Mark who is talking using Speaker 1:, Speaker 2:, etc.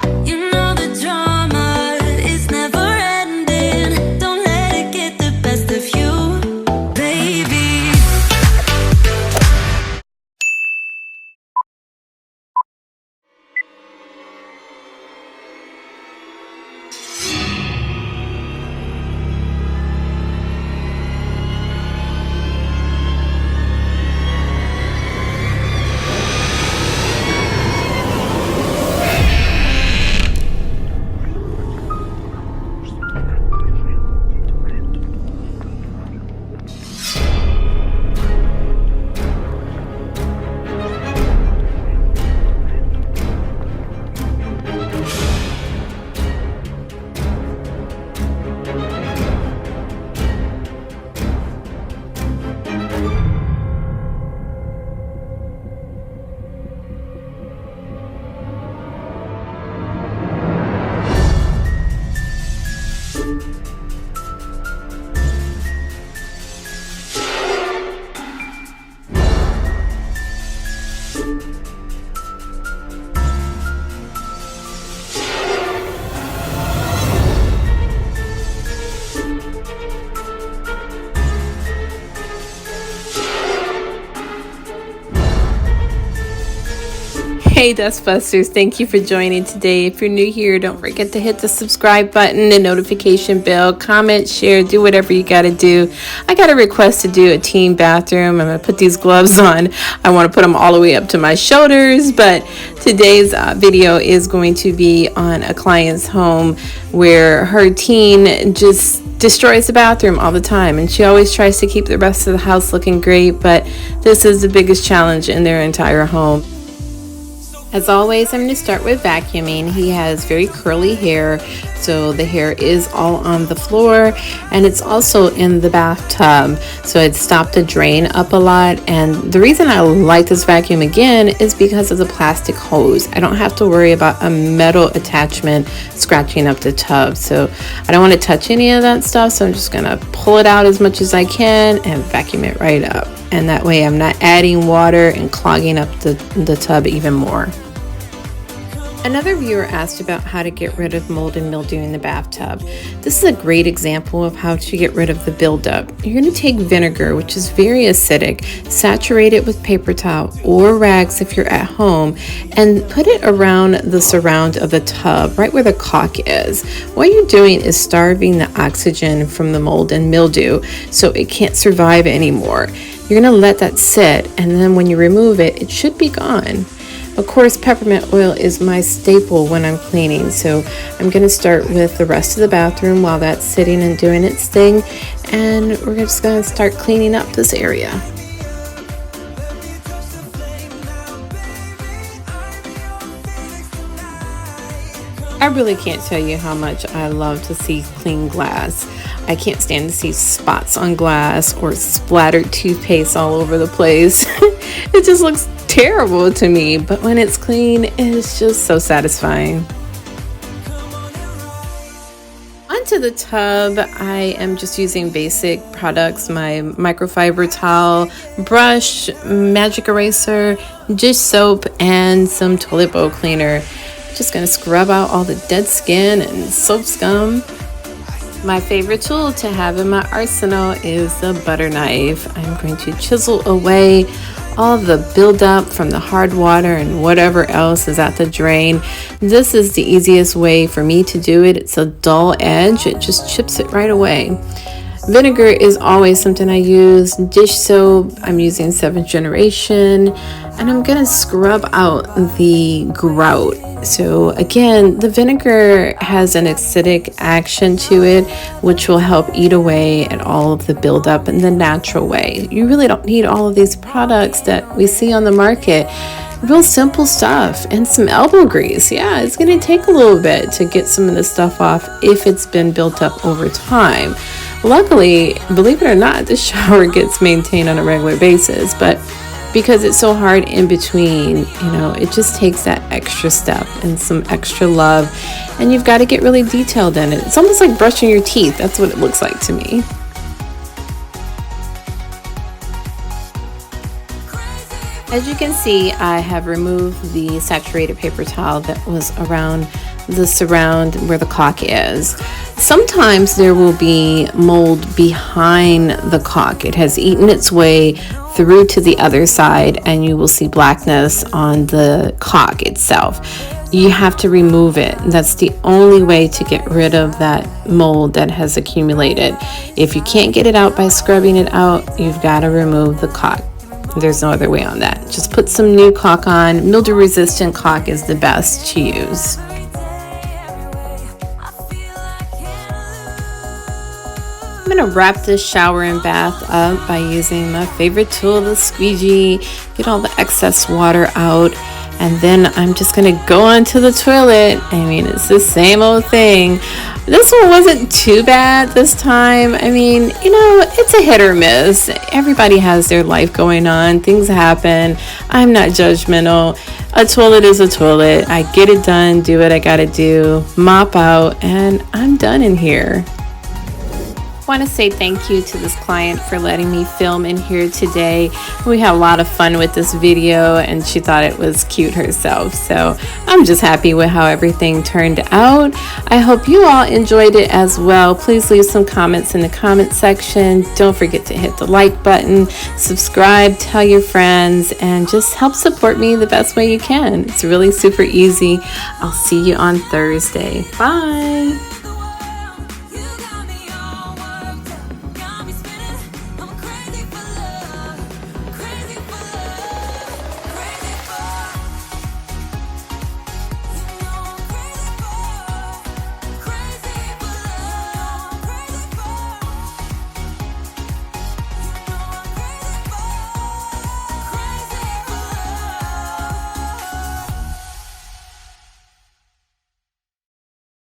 Speaker 1: You know the drama is never ending. Don't let it get the best of you, baby.
Speaker 2: Hey Dustbusters, thank you for joining today. If you're new here, don't forget to hit the subscribe button and notification bell, comment, share, do whatever you gotta do. I got a request to do a team bathroom. I'm gonna put these gloves on. I want to put them all the way up to my shoulders, but today's video is going to be on a client's home where her teen just destroys the bathroom all the time, and she always tries to keep the rest of the house looking great, but this is the biggest challenge in their entire home. As always, I'm going to start with vacuuming. He has very curly hair, so the hair is all on the floor, and it's also in the bathtub, so it stopped the drain up a lot. And the reason I like this vacuum again is because of the plastic hose. I don't have to worry about a metal attachment scratching up the tub, so I don't want to touch any of that stuff, so I'm just going to pull it out as much as I can and vacuum it right up. And that way I'm not adding water and clogging up the tub even more. Another viewer asked about how to get rid of mold and mildew in the bathtub. This is a great example of how to get rid of the buildup. You're going to take vinegar, which is very acidic, saturate it with paper towel or rags if you're at home, and put it around the surround of the tub, right where the caulk is. What you're doing is starving the oxygen from the mold and mildew so it can't survive anymore. You're going to let that sit, and then when you remove it, it should be gone. Of course, peppermint oil is my staple when I'm cleaning, so I'm going to start with the rest of the bathroom while that's sitting and doing its thing, and we're just going to start cleaning up this area. I really can't tell you how much I love to see clean glass. I can't stand to see spots on glass or splattered toothpaste all over the place. It just looks terrible to me, but when it's clean, it's just so satisfying. Onto the tub, I am just using basic products, my microfiber towel, brush, magic eraser, dish soap, and some toilet bowl cleaner. Just gonna scrub out all the dead skin and soap scum. My favorite tool to have in my arsenal is the butter knife. I'm going to chisel away all the buildup from the hard water and whatever else is at the drain. This is the easiest way for me to do it. It's a dull edge. It just chips it right away. Vinegar is always something I use. Dish soap, I'm using 7th generation, and I'm gonna scrub out the grout. So again, the vinegar has an acidic action to it, which will help eat away at all of the buildup in the natural way. You really don't need all of these products that we see on the market. Real simple stuff and some elbow grease. Yeah, it's gonna take a little bit to get some of this stuff off if it's been built up over time. Luckily, believe it or not, the shower gets maintained on a regular basis, but because it's so hard in between, it just takes that extra step and some extra love, and you've got to get really detailed in it. It's almost like brushing your teeth. That's what it looks like to me. As you can see, I have removed the saturated paper towel that was around the surround where the caulk is. Sometimes there will be mold behind the caulk. It has eaten its way through to the other side and you will see blackness on the caulk itself. You have to remove it. That's the only way to get rid of that mold that has accumulated. If you can't get it out by scrubbing it out, you've got to remove the caulk. There's no other way on that. Just put some new caulk on. Mildew resistant caulk is the best to use. I'm gonna wrap this shower and bath up by using my favorite tool, the squeegee, get all the excess water out, and then I'm just gonna go onto the toilet. I mean, it's the same old thing. This one wasn't too bad this time. I mean, you know, it's a hit or miss. Everybody has their life going on. Things happen. I'm not judgmental. A toilet is a toilet. I get it done, do what I gotta do, mop out, and I'm done in here. I want to say thank you to this client for letting me film in here today. We had a lot of fun with this video and she thought it was cute herself. So I'm just happy with how everything turned out. I hope you all enjoyed it as well. Please leave some comments in the comment section. Don't forget to hit the like button, subscribe, tell your friends, and just help support me the best way you can. It's really super easy. I'll see you on Thursday. Bye.